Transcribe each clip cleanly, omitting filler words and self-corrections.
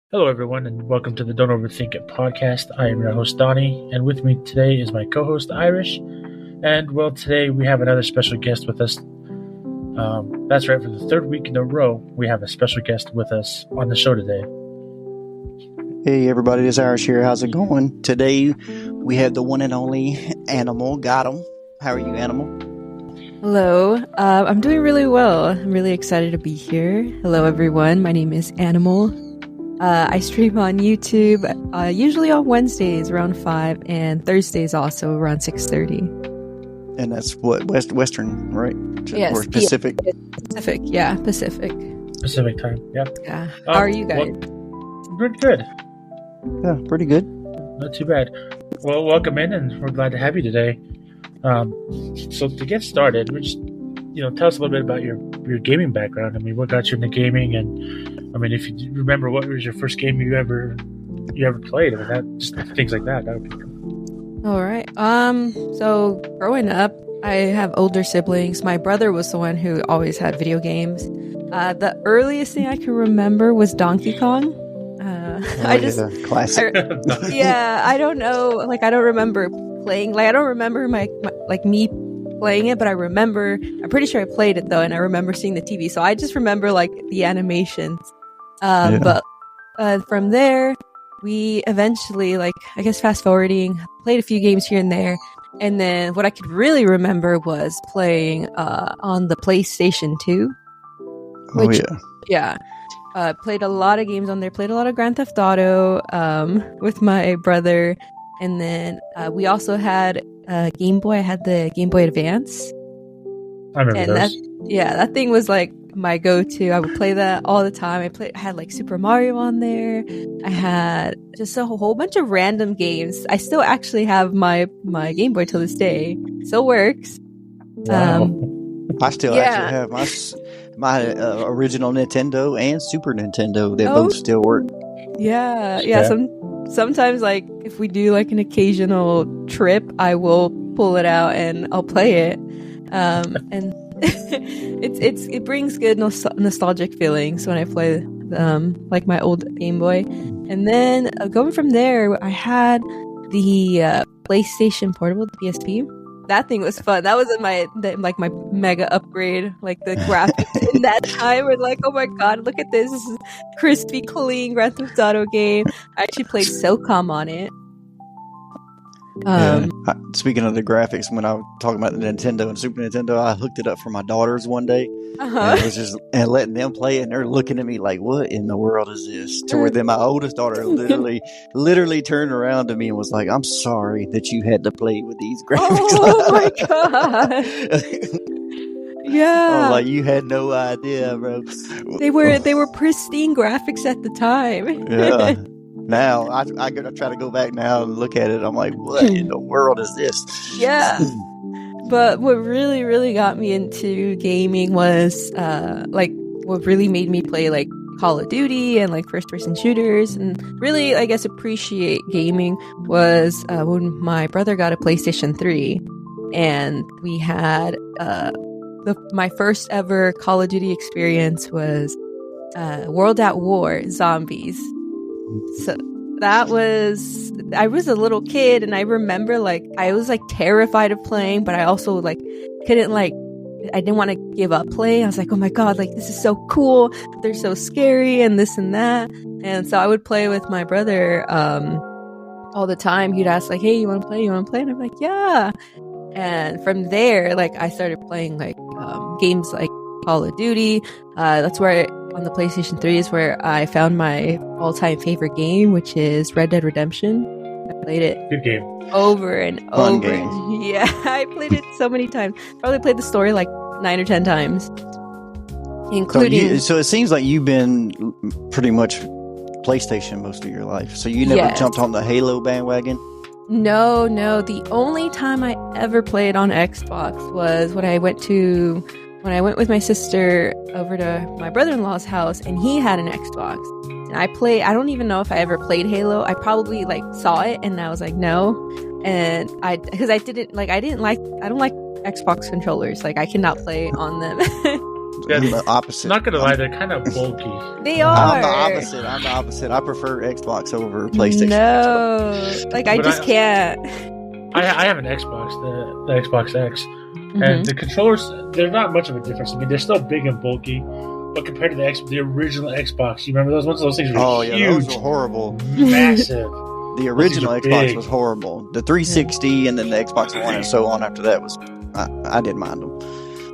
Hello, everyone, and welcome to the Don't Overthink It podcast. I am your host, Donnie, and with me today is my co-host, Irish. And, well, today we have another special guest with us. That's right, for the third week in a row, we have a special guest with us on the show today. Hey, everybody, it's Irish here. How's it going? Today, we have the one and only Animal. Got him. How are you, Animal? Hello. I'm doing really well. I'm really excited to be here. Hello, everyone. My name is Animal. I stream on YouTube, usually on Wednesdays around 5 and Thursdays also around 6:30. And that's what, Western, right? Yes. Or Pacific? Pacific, yeah, Pacific. Pacific time, yeah. Yeah. How are you guys? Well, good. Yeah, pretty good. Not too bad. Well, welcome in, and we're glad to have you today. So to get started, we just, tell us a little bit about your gaming background. I mean, what got you into gaming, and I mean, if you remember, what was your first game you ever played? I mean, just things like that. That would be cool. All right. So growing up, I have older siblings. My brother was the one who always had video games. The earliest thing I can remember was Donkey Kong. Classic. I don't know. Like, I don't remember playing. Like, I don't remember me playing it, but I'm pretty sure I played it though, and I remember seeing the TV. So I just remember like the animations. But from there, we eventually, like, I guess fast forwarding, played a few games here and there. And then what I could really remember was playing on the PlayStation 2. Played a lot of games on there. Played a lot of Grand Theft Auto with my brother. And then we also had Game Boy. I had the Game Boy Advance. I remember those. That thing was like my go-to. I would play that all the time. I had like Super Mario on there. I had just a whole bunch of random games. I still actually have my Game Boy till this day. Still works. Wow. I still actually have my original Nintendo and Super Nintendo. They both still work. Yeah. Sometimes, like, if we do like an occasional trip, I will pull it out and I'll play it. And it brings good nostalgic feelings when I play like my old Game Boy. And then going from there, I had the PlayStation Portable, the PSP. That thing was fun. That was my mega upgrade. Like, the graphics in that time were like, oh my god, look at this. This is crispy, clean Grand Theft Auto game. I actually played SOCOM on it. Speaking of the graphics, when I was talking about the Nintendo and Super Nintendo, I hooked it up for my daughters one day, and it was just letting them play it, and they're looking at me like, "What in the world is this?" To where then my oldest daughter literally turned around to me and was like, "I'm sorry that you had to play with these graphics." Oh my god! Yeah, I was like, you had no idea, bro. They were pristine graphics at the time. Yeah. Now, I try to go back now and look at it. I'm like, what in the world is this? Yeah. But what really, really got me into gaming was, what really made me play, like, Call of Duty and, like, first-person shooters. And really, I guess, appreciate gaming was when my brother got a PlayStation 3. And we had, my first ever Call of Duty experience was World at War Zombies. So I was a little kid, and I remember, like, I was like terrified of playing, but I also like couldn't, like, I didn't want to give up playing. I was like, oh my god, like, this is so cool, they're so scary and this and that. And so I would play with my brother all the time. He'd ask, like, hey, you want to play, and I'm like, yeah. And from there, like, I started playing like games like Call of Duty. That's where on the PlayStation 3 is where I found my all-time favorite game, which is Red Dead Redemption. I played it Good game. over and Fun over. game. Yeah, I played it so many times. Probably played the story like 9 or 10 times, including. So it seems like you've been pretty much PlayStation most of your life. So you never jumped on the Halo bandwagon? No. The only time I ever played on Xbox was when I went with my sister over to my brother-in-law's house, and he had an Xbox. And I don't even know if I ever played Halo. I probably like saw it and I was like, no. And I don't like Xbox controllers. Like, I cannot play on them. Yeah, I'm the opposite. Not gonna lie, they're kind of bulky. They are. I'm the opposite. I prefer Xbox over PlayStation. No, like I just can't. I have an Xbox, the Xbox X, and the controllers, they're not much of a difference. I mean, they're still big and bulky, but compared to the original Xbox, you remember those ones? Those things were huge. Yeah, those were horrible. Massive. The original Xbox was horrible. The 360 and then the Xbox One and so on after that was, I didn't mind them.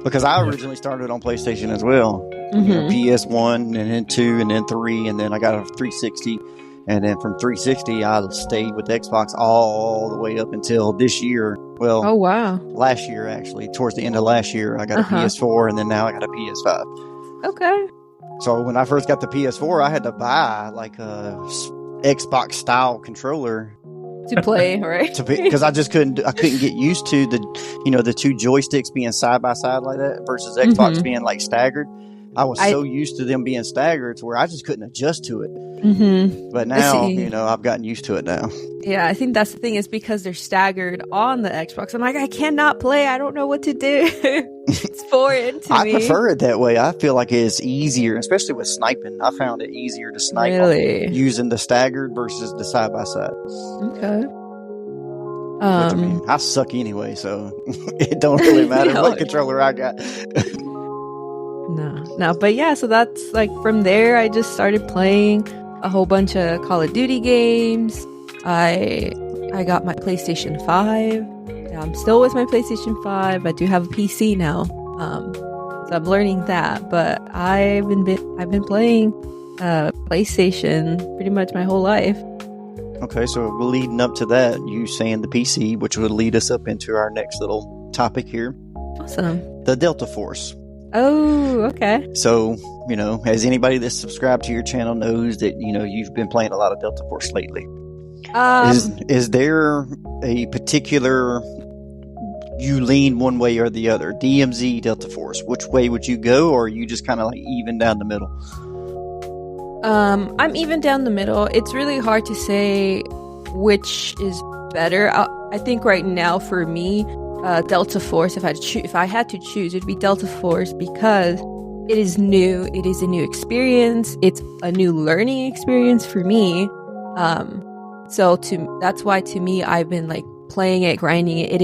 Because I originally started on PlayStation as well. You know, PS1 and then 2 and then 3 and then I got a 360. And then from 360, I stayed with Xbox all the way up until this year. Well, oh wow, last year actually. Towards the end of last year, I got a PS4 and then now I got a PS5. Okay. So when I first got the PS4, I had to buy like a Xbox style controller to play, right? Because I just couldn't get used to the two joysticks being side by side like that versus Xbox being like staggered. I was so used to them being staggered to where I just couldn't adjust to it. But now, I've gotten used to it now. Yeah, I think that's the thing is because they're staggered on the Xbox. I'm like, I cannot play. I don't know what to do. It's foreign to me. I prefer it that way. I feel like it's easier, especially with sniping. I found it easier to snipe using the staggered versus the side by side. Okay. Which, I mean, I suck anyway, so it don't really matter what controller I got. No, but yeah, so that's like from there I just started playing a whole bunch of Call of Duty games. I got my PlayStation 5. I'm still with my PlayStation 5. I do have a PC now. So I'm learning that, but I've been playing PlayStation pretty much my whole life. Okay, so leading up to that, you saying the PC, which would lead us up into our next little topic here. Awesome. The Delta Force. Oh, okay. So, as anybody that's subscribed to your channel knows that, you've been playing a lot of Delta Force lately. Is there a particular, you lean one way or the other? DMZ, Delta Force, which way would you go, or are you just kind of like even down the middle? I'm even down the middle. It's really hard to say which is better. I think right now for me, Delta Force, if I had to choose, it'd be Delta Force because it is new. It is a new experience. It's a new learning experience for me. That's why to me I've been like playing it, grinding it.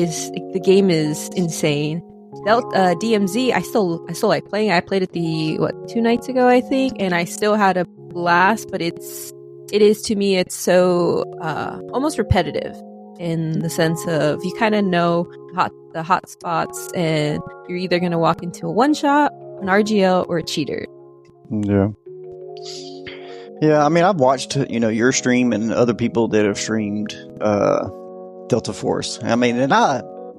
The game is insane. DMZ, I still like playing. I played it 2 nights ago, I think, and I still had a blast. But it is to me, it's so almost repetitive. In the sense of you kind of know the hot spots and you're either going to walk into a one-shot, an RGL, or a cheater. Yeah, I mean, I've watched, your stream and other people that have streamed Delta Force. I mean, and I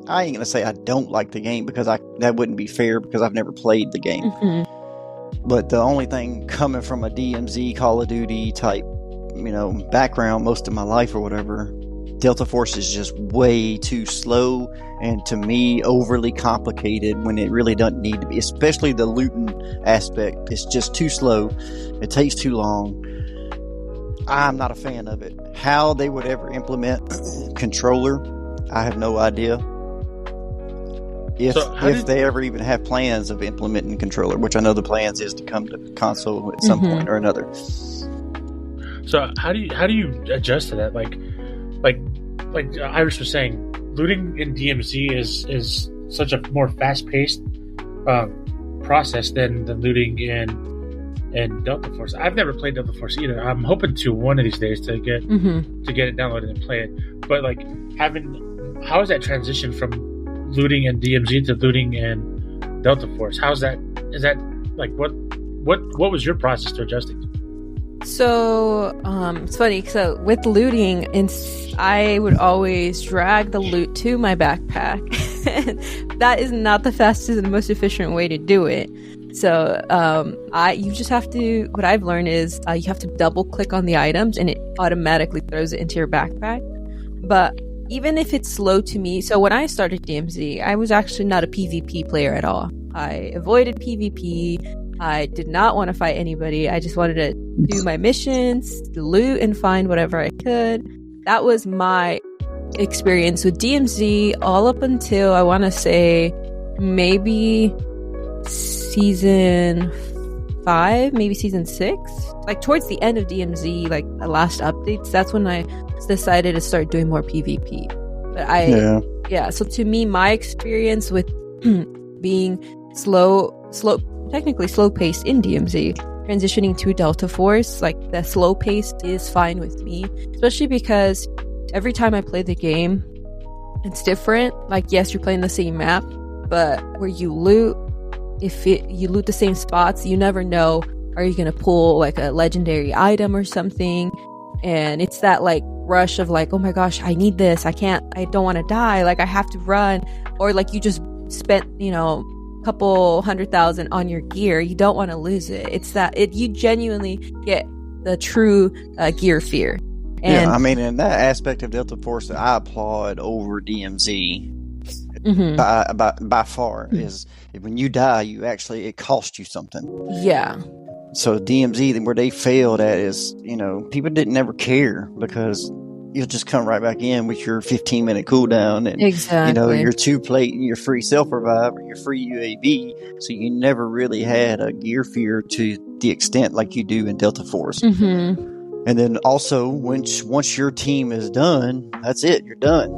ain't going to say I don't like the game because that wouldn't be fair because I've never played the game. But the only thing coming from a DMZ Call of Duty type, background most of my life or whatever, Delta Force is just way too slow and to me overly complicated when it really doesn't need to be, especially the looting aspect. It's just too slow. It takes too long. I'm not a fan of it. How they would ever implement controller, I have no idea. If they ever even have plans of implementing controller, which I know the plans is to come to console at some point or another. So how do you adjust to that? Like Iris was saying, looting in DMZ is such a more fast-paced process than looting in Delta Force. I've never played Delta Force either. I'm hoping to one of these days to get it downloaded and play it. But like how is that transition from looting in DMZ to looting in Delta Force? Is that like what was your process to adjusting? So, it's funny. So with looting, I would always drag the loot to my backpack. That is not the fastest and the most efficient way to do it. So, you just have to, what I've learned is, you have to double click on the items and it automatically throws it into your backpack. But even if it's slow to me, so when I started DMZ, I was actually not a PvP player at all. I avoided PvP. I did not want to fight anybody. I just wanted to do my missions, loot, and find whatever I could. That was my experience with DMZ all up until, I want to say, maybe season 5, maybe season 6, like towards the end of DMZ, like the last updates. That's when I decided to start doing more PvP. But so to me, my experience with being technically slow paced in DMZ, transitioning to Delta Force, like the slow pace is fine with me, especially because every time I play the game, it's different. Like, yes, you're playing the same map, but where you loot, you loot the same spots, you never know, are you gonna pull like a legendary item or something? And it's that like rush of like, oh my gosh, I need this, I don't want to die, like I have to run. Or like you just spent, couple 100,000 on your gear, you don't want to lose it. It's that you genuinely get the true gear fear. And I mean, in that aspect of Delta Force, I applaud over DMZ by far. Is when you die, it costs you something. Yeah. So DMZ, where they failed at is, people didn't ever care because you'll just come right back in with your 15-minute cooldown and exactly. your 2-plate and your free self-revive or your free UAV. So you never really had a gear fear to the extent like you do in Delta Force. And then also, once your team is done, that's it. You're done.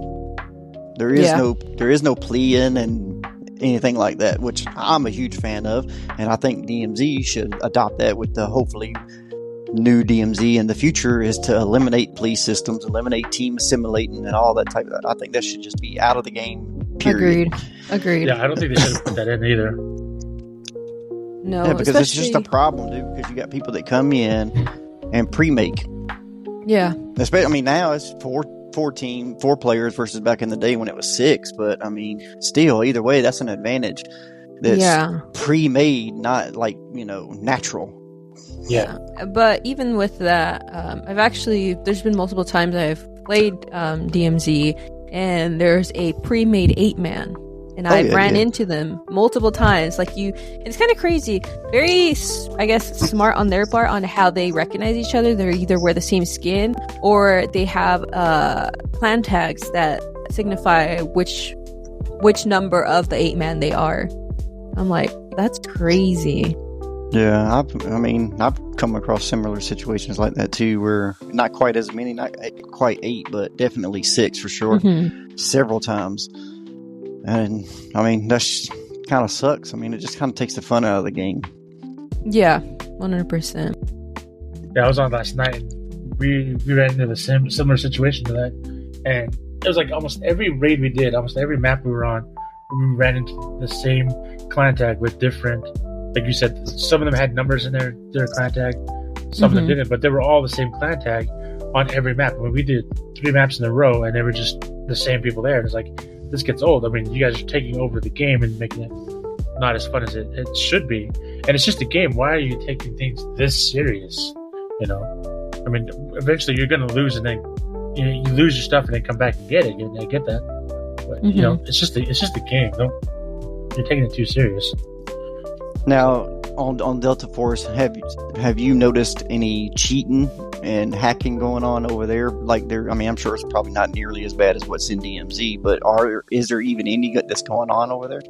There is no plea-in and anything like that, which I'm a huge fan of, and I think DMZ should adopt that with the hopefully new DMZ in the future, is to eliminate police systems, eliminate team assimilating and all that type of. I think that should just be out of the game. Period. Agreed. Yeah, I don't think they should have put that in either. No, yeah, because it's just a problem, dude. Because you got people that come in and pre-make. Yeah. Especially, I mean, now it's four players versus back in the day when it was 6. But I mean, still, either way, that's an advantage. That's pre-made, not like natural. Yeah. But even with that, there's been multiple times I've played DMZ and there's a pre-made 8-man. And I ran into them multiple times. It's kind of crazy. Very, I guess, smart on their part on how they recognize each other. They either wear the same skin or they have clan tags that signify which number of the 8-man they are. I'm like, that's crazy. Yeah, I've come across similar situations like that too, where not quite as many, not quite 8, but definitely 6 for sure, several times. And I mean, that's kind of sucks. I mean, it just kind of takes the fun out of the game. Yeah, 100%. Yeah, I was on last night. And we ran into the similar situation to that, and it was like almost every raid we did, almost every map we were on, we ran into the same clan tag with different. Like you said, some of them had numbers in their clan tag, some of them didn't, but they were all the same clan tag on every map. I mean, we did 3 maps in a row, and they were just the same people there. And it's like, this gets old. I mean, you guys are taking over the game and making it not as fun as it should be. And it's just a game. Why are you taking things this serious? I mean, eventually you're going to lose, and then you lose your stuff, and then come back and get it. And I get that, but it's just a game. You're taking it too serious. Now, on Delta Force, have you noticed any cheating and hacking going on over there? I'm sure it's probably not nearly as bad as what's in DMZ, but is there even any that's going on over there?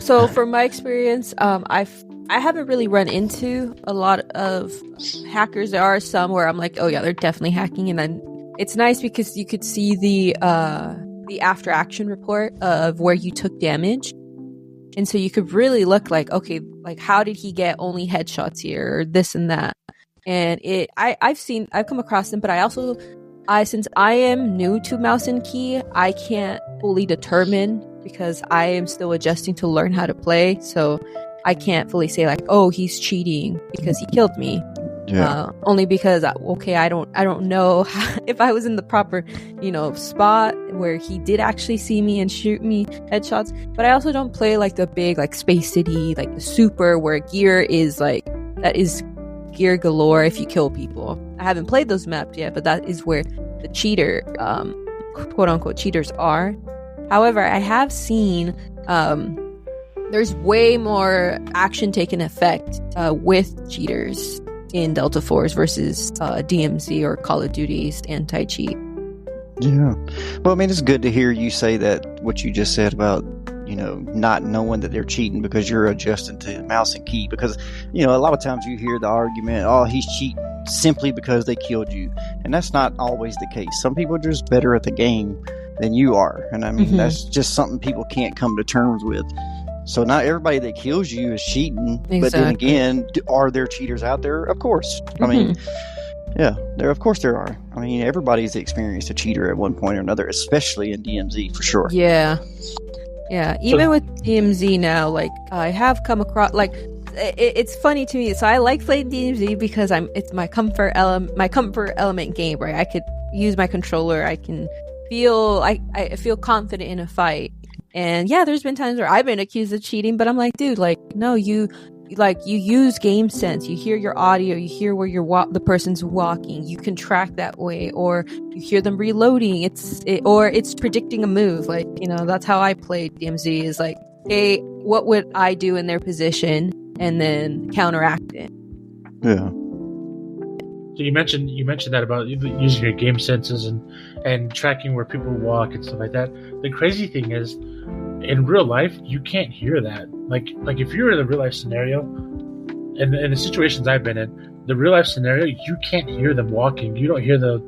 So from my experience, I haven't really run into a lot of hackers. There are some where I'm like, oh yeah, they're definitely hacking, and then it's nice because you could see the after action report of where you took damage. And so you could really look like, okay, like how did he get only headshots here or this and that? And I've come across them, but since I am new to mouse and key, I can't fully determine because I am still adjusting to learn how to play. So I can't fully say like, oh, he's cheating because he killed me. Yeah. Only because I don't know if I was in the proper spot where he did actually see me and shoot me headshots. But I also don't play like the big like Space City, like the super where gear is like that is gear galore if you kill people. I haven't played those maps yet, but that is where the cheater quote unquote cheaters are. However, I have seen there's way more action taking effect with cheaters in Delta Force versus DMZ or Call of Duty's anti-cheat. Yeah. Well, I mean, it's good to hear you say that, what you just said about, not knowing that they're cheating because you're adjusting to mouse and key. Because, a lot of times you hear the argument, oh, he's cheating simply because they killed you. And that's not always the case. Some people are just better at the game than you are. And I mean, that's just something people can't come to terms with. So not everybody that kills you is cheating. Exactly. But then again, are there cheaters out there? Of course. I mean, yeah, of course there are. I mean, everybody's experienced a cheater at one point or another, especially in DMZ for sure. Yeah. Even with DMZ now, like I have come across, like it's funny to me. So I like playing DMZ because it's my comfort element game, right? I could use my controller. I can feel I feel confident in a fight. And yeah, there's been times where I've been accused of cheating, but I'm like, dude, like, no, you use game sense. You hear your audio, you hear where the person's walking. You can track that way, or you hear them reloading. Or it's predicting a move. Like, that's how I played DMZ. Is like, hey, what would I do in their position, and then counteract it. Yeah. So you mentioned that about using your game senses and tracking where people walk and stuff like that. The crazy thing is, in real life, you can't hear that. Like if you're in a real life scenario, and in the situations I've been in, the real life scenario, you can't hear them walking. You don't hear the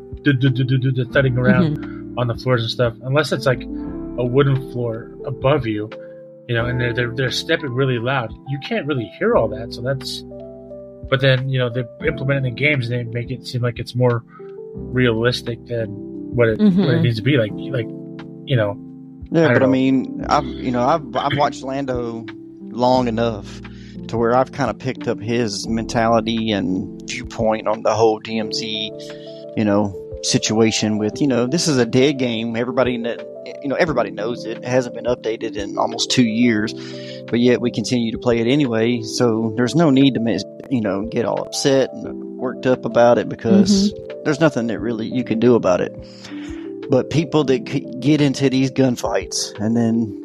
thudding around on the floors and stuff, unless it's like a wooden floor above you, and they're stepping really loud. You can't really hear all that. So that's. But then, they implement it in games and they make it seem like it's more realistic than what it needs to be. Yeah, but I mean, I've watched Lando long enough to where I've kind of picked up his mentality and viewpoint on the whole DMZ, situation with, this is a dead game. Everybody knows it. It hasn't been updated in almost 2 years, but yet we continue to play it anyway. So there's no need to, get all upset and worked up about it because there's nothing that really you can do about it. But people that get into these gunfights and then,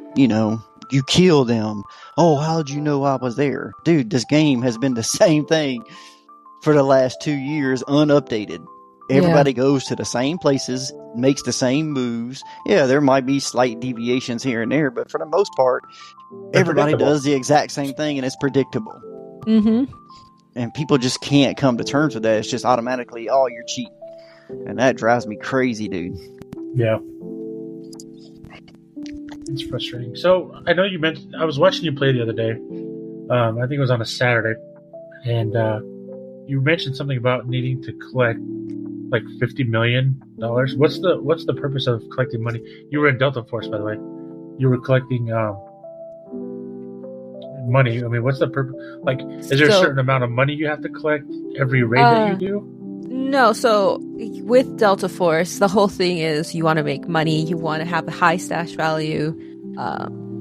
you kill them. Oh, how'd you know I was there? Dude, this game has been the same thing for the last 2 years, unupdated. Everybody goes to the same places, makes the same moves. Yeah, there might be slight deviations here and there, but for the most part, everybody does the exact same thing and it's predictable. And people just can't come to terms with that. It's just automatically, oh, you're cheating. And that drives me crazy, dude. Yeah. It's frustrating. So, I know you mentioned, I was watching you play the other day. I think it was on a Saturday. And you mentioned something about needing to collect like $50 million. What's the purpose of collecting money? You were in Delta Force, by the way. You were collecting money. I mean, what's the purpose? Like, is there a certain amount of money you have to collect every raid that you do? No, so with Delta Force, the whole thing is you want to make money, you want to have a high stash value.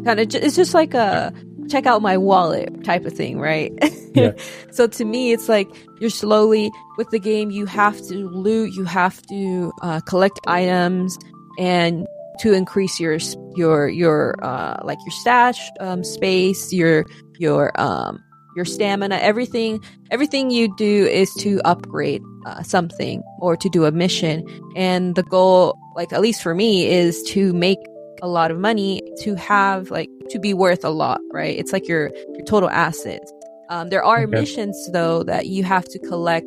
It's just like a check out my wallet type of thing, right? Yeah. So to me, it's like you're slowly with the game. You have to loot, you have to collect items, and to increase your stash space, your stamina, everything you do is to upgrade something or to do a mission. And the goal, like at least for me, is to make a lot of money, to have to be worth a lot, right? It's like your total assets. There are missions though that you have to collect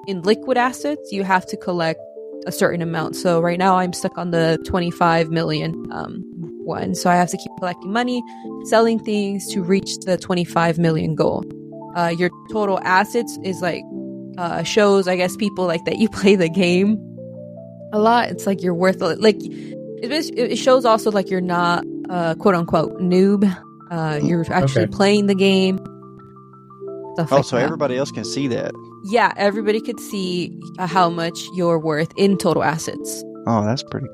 in liquid assets. You have to collect a certain amount. So right now I'm stuck on the 25 million one. So I have to keep collecting money, selling things to reach the 25 million goal. Your total assets is shows, I guess, people that you play the game a lot. It's like you're worth it shows also you're not quote unquote noob. You're actually playing the game. So everybody else can see that. Yeah, everybody could see how much you're worth in total assets. Oh, that's pretty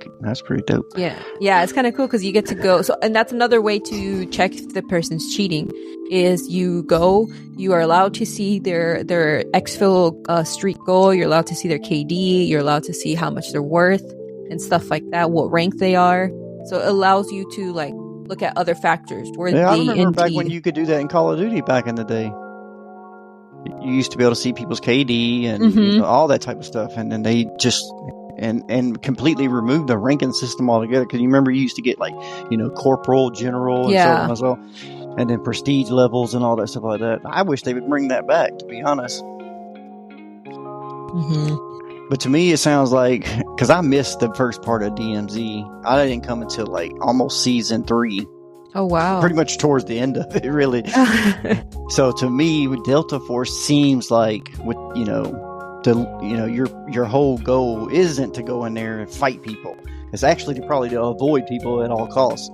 dope. Yeah, it's kind of cool because you get to go. So, and that's another way to check if the person's cheating. Is you are allowed to see their exfil streak goal. You're allowed to see their KD. You're allowed to see how much they're worth and stuff like that. What rank they are. So it allows you to look at other factors. I remember back when you could do that in Call of Duty back in the day. You used to be able to see people's KD and all that type of stuff, and then they just and completely remove the ranking system altogether. Because you remember you used to get like, corporal, general, and so on as well, and then prestige levels and all that stuff like that. I wish they would bring that back, to be honest. But to me, it sounds like, because I missed the first part of DMZ. I didn't come until like almost season 3. Oh, wow. Pretty much towards the end of it, really. So to me, with Delta Force seems like, with your whole goal isn't to go in there and fight people. It's actually to avoid people at all costs.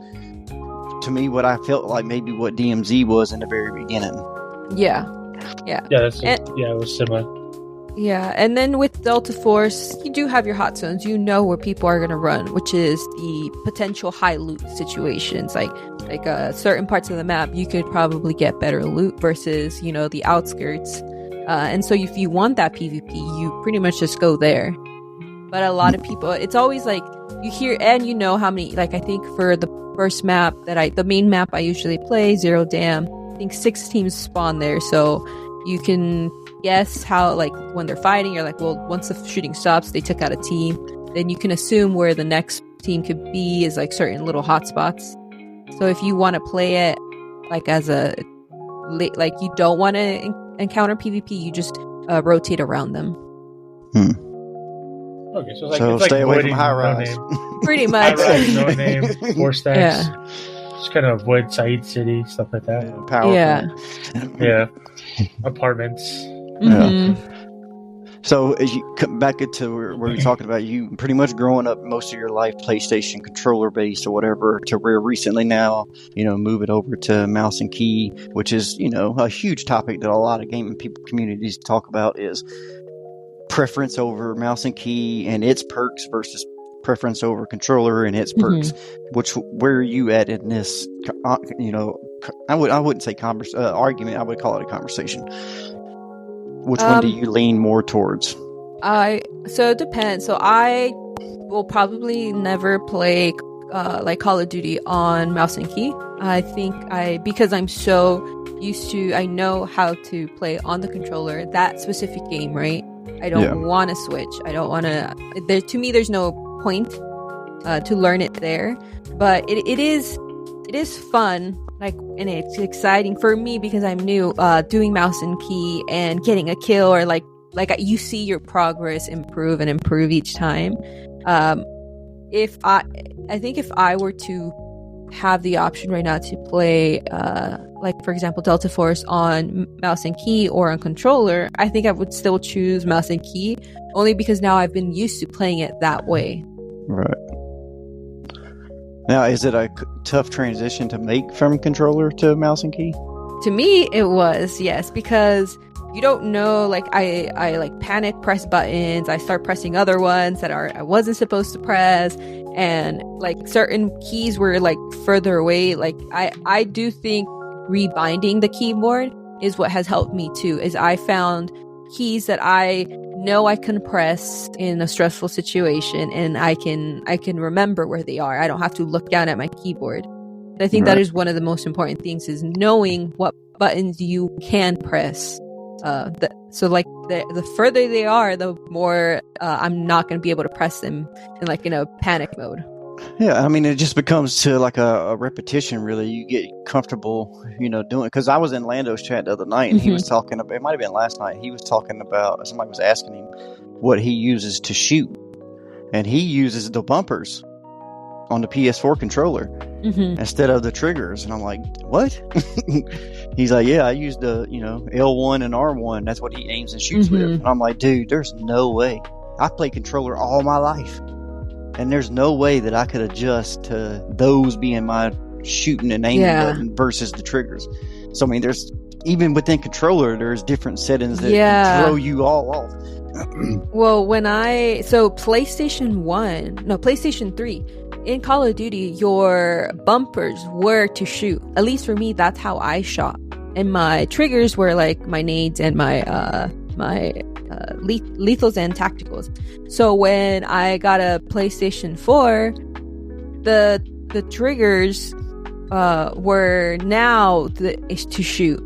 To me, what I felt like maybe what DMZ was in the very beginning. Yeah, it was similar. Yeah, and then with Delta Force, you do have your hot zones. You know where people are going to run, which is the potential high loot situations. Like certain parts of the map, you could probably get better loot versus, the outskirts. And so if you want that PvP, you pretty much just go there. But a lot of people, it's always like you hear, and how many, like I think for the first map the main map I usually play, Zero Dam, I think 6 teams spawn there. So you can guess how, like, when they're fighting, you're like, well, once the shooting stops, they took out a team. Then you can assume where the next team could be is like certain little hotspots. So if you want to play it like like you don't want to encounter PvP, you just rotate around them. Okay, so it's stay like away from high rise. Pretty much. High rise, no name, 4 stacks. Yeah. Just kind of avoid Said City, stuff like that. Yeah. Apartments. So as you come back into where we're talking about, you pretty much growing up most of your life PlayStation controller based or whatever, to where recently now, move it over to mouse and key, which is, a huge topic that a lot of gaming communities talk about, is preference over mouse and key and its perks versus preference over controller and its perks. Where are you at in this? I wouldn't say argument. I would call it a conversation. Which one do you lean more towards? So it depends. So I will probably never play like Call of Duty on mouse and key. I think because I'm so used to, I know how to play on the controller, that specific game, right? I don't want to switch. I don't want to. To me, there's no point to learn it there. But it is fun, like, and it's exciting for me because I'm new. Doing mouse and key and getting a kill, or like you see your progress improve each time. I think if I were to have the option right now to play, like for example, Delta Force on mouse and key or on controller, I think I would still choose mouse and key, only because now I've been used to playing it that way. Right. Now, is it a tough transition to make from controller to mouse and key? To me, it was, yes, because you don't know, like, I like panic press buttons, I start pressing other ones that I wasn't supposed to press, and like certain keys were like further away. Like I do think rebinding the keyboard is what has helped me too, is I found keys that I know I can press in a stressful situation, and I can remember where they are. I don't have to look down at my keyboard. I think that is one of the most important things, is knowing what buttons you can press. So like the further they are, the more I'm not going to be able to press them in a panic mode. Yeah, I mean, it just becomes to like a repetition, really. You get comfortable, doing it. Because I was in Lando's chat the other night, and he was talking about, it might have been last night, he was talking about, somebody was asking him what he uses to shoot. And he uses the bumpers on the PS4 controller instead of the triggers. And I'm like, what? He's like, yeah, I use the, L1 and R1. That's what he aims and shoots with. And I'm like, dude, there's no way. I played controller all my life. And there's no way that I could adjust to those being my shooting and aiming button versus the triggers. So, I mean, there's, even within controller, there's different settings that throw you all off. Well, PlayStation 3, in Call of Duty, your bumpers were to shoot. At least for me, that's how I shot. And my triggers were like my nades and my lethals and tacticals. So when I got a PlayStation 4, the triggers were now to shoot.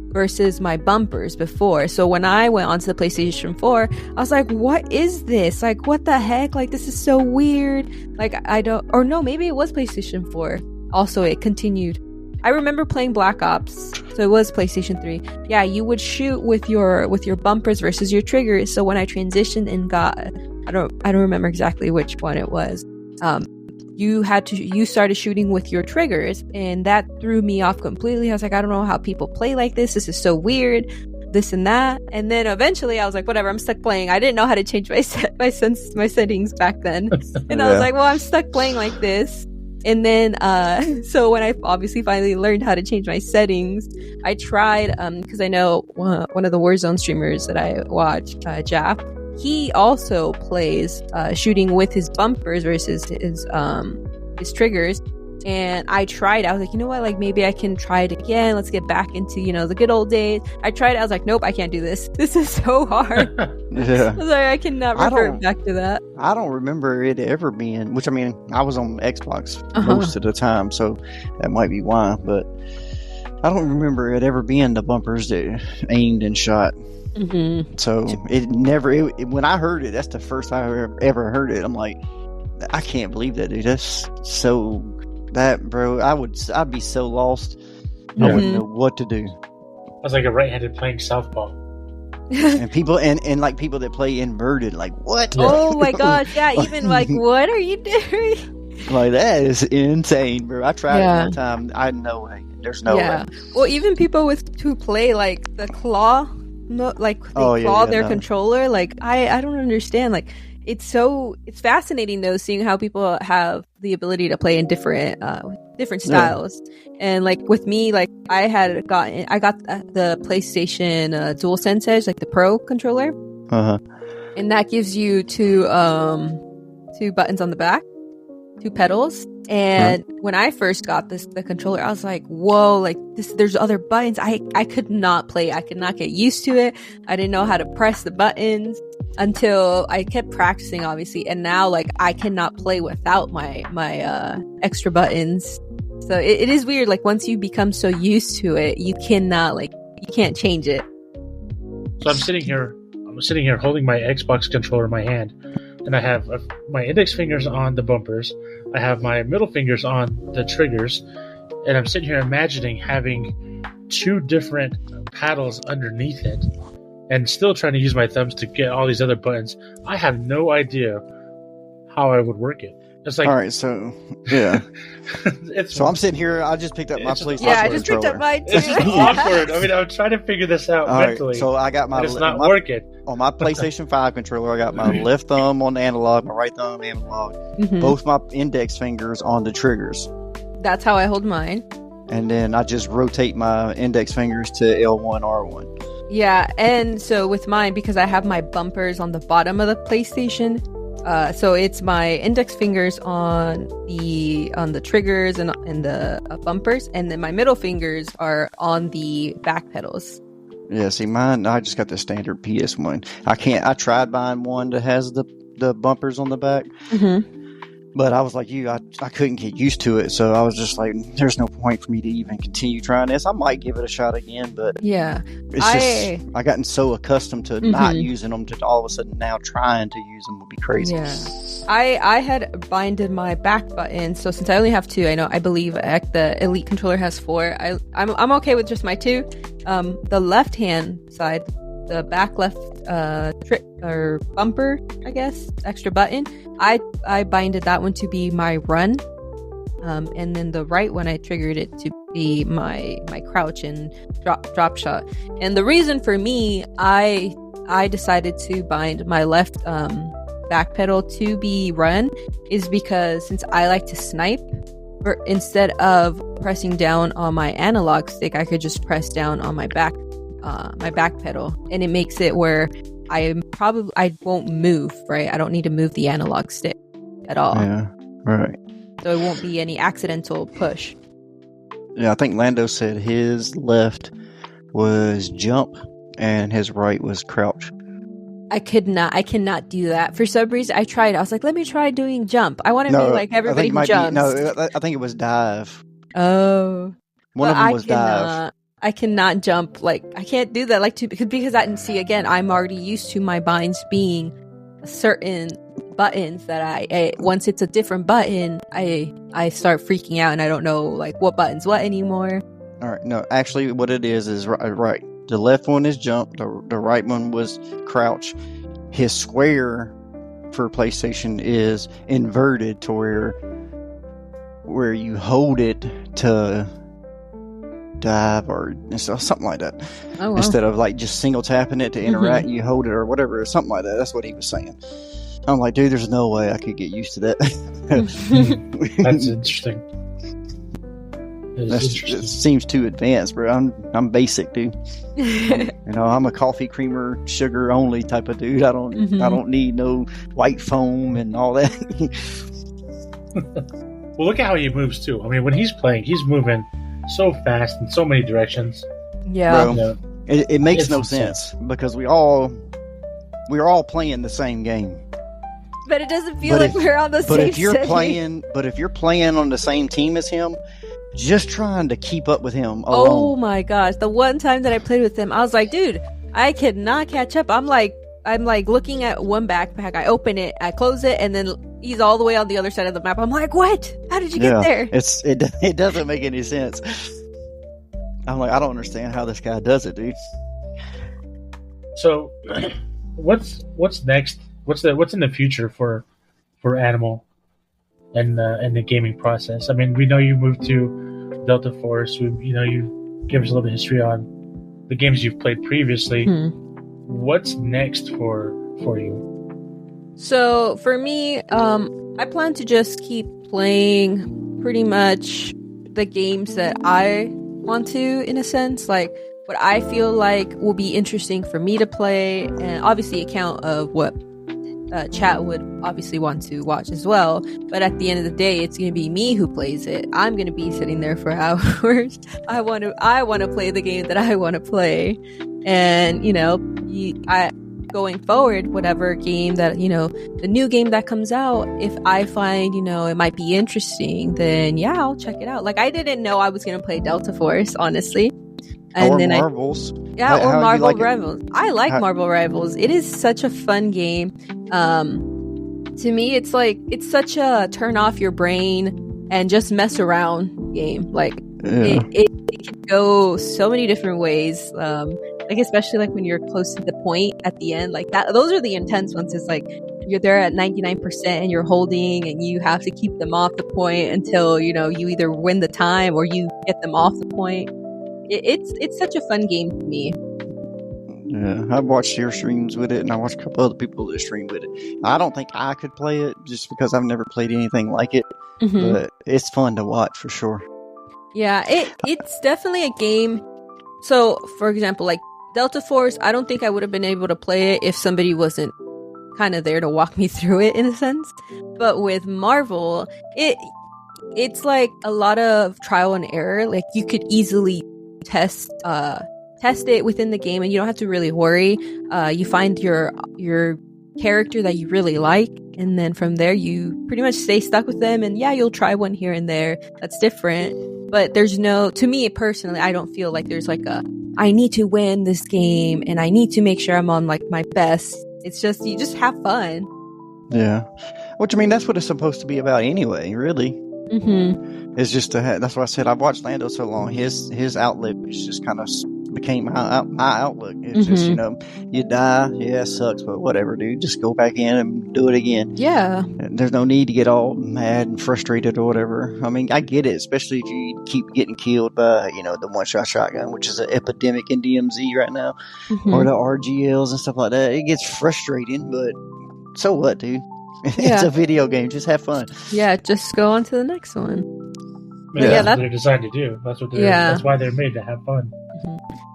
versus my bumpers before. So when I went onto the PlayStation 4, I was like, what is this? Like, what the heck? Like, this is so weird. Like, I don't, or no, maybe it was PlayStation 4. Also, it continued. I remember playing Black Ops, so it was PlayStation 3. Yeah, you would shoot with your bumpers versus your triggers. So when I transitioned and got, I don't remember exactly which one it was. You started shooting with your triggers, and that threw me off completely. I was like, I don't know how people play like this. This is so weird. This and that. And then eventually I was like, whatever, I'm stuck playing. I didn't know how to change my settings back then. And I was like, well, I'm stuck playing like this. And then, so when I obviously finally learned how to change my settings, I tried, because I know one of the Warzone streamers that I watch, Jaff, he also plays shooting with his bumpers versus his triggers. And I tried. I was like, you know what? Like, maybe I can try it again. Let's get back into, the good old days. I tried it. I was like, nope, I can't do this. This is so hard. Yeah. I was like, I cannot revert back to that. I don't remember it ever being, which I mean, I was on Xbox most of the time, so that might be why. But I don't remember it ever being the bumpers that aimed and shot. Mm-hmm. So it never. When I heard it, that's the first time I ever heard it. I'm like, I can't believe that, dude. That's so. That, bro, I'd be so lost. I wouldn't know what to do. I was like a right-handed playing southpaw. And people and like people that play inverted, like, what? Oh my gosh, yeah, even like, what are you doing? Like, that is insane, bro. I tried it one time. I no way. There's no way. Well, even people who play like the claw, claw their controller. Like, I don't understand. Like, it's fascinating though, seeing how people have the ability to play in different styles. And like with me, like I got the PlayStation DualSense Edge, like the Pro controller, and that gives you two buttons on the back, two pedals. And when I first got the controller, I was like, whoa, like this, there's other buttons. I could not play. I could not get used to it. I didn't know how to press the buttons until I kept practicing, obviously. And now like I cannot play without my extra buttons. So it is weird. Like once you become so used to it, you can't change it. So I'm sitting here holding my Xbox controller in my hand, and I have my index fingers on the bumpers. I have my middle fingers on the triggers, and I'm sitting here imagining having two different paddles underneath it and still trying to use my thumbs to get all these other buttons. I have no idea how I would work it. It's like, all right, so yeah. So I'm sitting here. I just picked up my PlayStation. Yeah, I just picked up mine too. It's just awkward. I mean, I'm trying to figure this out mentally. Right, so I got my. It's not working on my PlayStation 5 controller. I got my left thumb on the analog, my right thumb analog. Mm-hmm. Both my index fingers on the triggers. That's how I hold mine. And then I just rotate my index fingers to L1, R1. Yeah, and so with mine, because I have my bumpers on the bottom of the PlayStation. So it's my index fingers on the triggers and the bumpers, and then my middle fingers are on the back pedals. Yeah, see, mine, I just got the standard PS one. I tried buying one that has the bumpers on the back, but I was like you, I couldn't get used to it, so I was just like, there's no point for me to even continue trying this. I might give it a shot again, but yeah, I gotten so accustomed to not using them to all of a sudden now trying to use them would be crazy. Yeah, I had binded my back button, so since I only have two, I believe the Elite controller has four. I'm okay with just my two. The left hand side, the back left or bumper, I guess, extra button, I binded that one to be my run, and then the right one I triggered it to be my crouch and drop shot. And the reason for me, I decided to bind my left back pedal to be run is because since I like to snipe, instead of pressing down on my analog stick, I could just press down on my back pedal, and it makes it where I won't move, right? I don't need to move the analog stick at all. Yeah, right. So it won't be any accidental push. Yeah, I think Lando said his left was jump and his right was crouch. I cannot do that. For some reason, I tried. I was like, let me try doing jump. I want to be like everybody who jumps. I think it was dive. Oh. One of them was dive. I cannot jump. Like, I can't do that. Like, because I didn't see, again, I'm already used to my binds being certain buttons that I once it's a different button, I start freaking out and I don't know, like, what button's what anymore. All right. No, actually, what it is right. The left one is jump. The right one was crouch. His square for PlayStation is inverted to where you hold it to dive or something like that. Oh, wow. Instead of like just single tapping it to interact, you hold it or whatever, or something like that. That's what he was saying. I'm like, dude, there's no way I could get used to that. That's interesting. It seems too advanced, bro. I'm basic, dude. I'm a coffee creamer, sugar only type of dude. I don't need no white foam and all that. Well, look at how he moves too. I mean, when he's playing, he's moving so fast in so many directions. Yeah, bro, it makes no sense because we're all playing the same game. But it doesn't feel like we're on the same. But if you're playing on the same team as him, just trying to keep up with him. Oh my gosh! The one time that I played with him, I was like, dude, I cannot catch up. I'm like looking at one backpack. I open it, I close it, and then he's all the way on the other side of the map. I'm like, what? How did you get there? It doesn't make any sense. I'm like, I don't understand how this guy does it, dude. So, what's next? What's in the future for Animal and the gaming process? I mean, we know you moved to Delta Force. You give us a little history on the games you've played previously. What's next for you? So for me, I plan to just keep playing pretty much the games that I want to, in a sense, like what I feel like will be interesting for me to play, and obviously account of what chat would obviously want to watch as well. But at the end of the day, it's going to be me who plays it. I'm going to be sitting there for hours. I want to play the game that I want to play, and going forward, whatever game that the new game that comes out, if I find it might be interesting, then yeah, I'll check it out. Like, I didn't know I was going to play Delta Force, honestly. And or then Marvels. Or Marvel Rivals. I like Marvel Rivals. It is such a fun game. To me, it's such a turn off your brain and just mess around game. Like, it can go so many different ways. Like, especially like when you're close to the point at the end, like that. Those are the intense ones. It's like you're there at 99% and you're holding, and you have to keep them off the point until you either win the time or you get them off the point. It's such a fun game to me. Yeah, I've watched your streams with it, and I watched a couple other people that stream with it. I don't think I could play it just because I've never played anything like it, but it's fun to watch for sure. Yeah, it's definitely a game. So, for example, like Delta Force, I don't think I would have been able to play it if somebody wasn't kind of there to walk me through it, in a sense. But with Marvel, it's like a lot of trial and error. Like, you could easily test it within the game, and you don't have to really worry. You find your character that you really like, and then from there you pretty much stay stuck with them. And yeah, you'll try one here and there that's different, but to me personally, I don't feel like there's like I need to win this game and I need to make sure I'm on like my best. It's just, you just have fun. Yeah, which, I mean, that's what it's supposed to be about anyway, really. It's just that's why I said I've watched Lando so long. His outlook is just kind of became my outlook. It's just, you die, yeah, it sucks, but whatever, dude. Just go back in and do it again. Yeah. And there's no need to get all mad and frustrated or whatever. I mean, I get it, especially if you keep getting killed by, the one-shot shotgun, which is an epidemic in DMZ right now, or the RGLs and stuff like that. It gets frustrating, but so what, dude? It's a video game. Just have fun. Yeah, just go on to the next one. That's what they're designed to do. That's what that's why they're made, to have fun.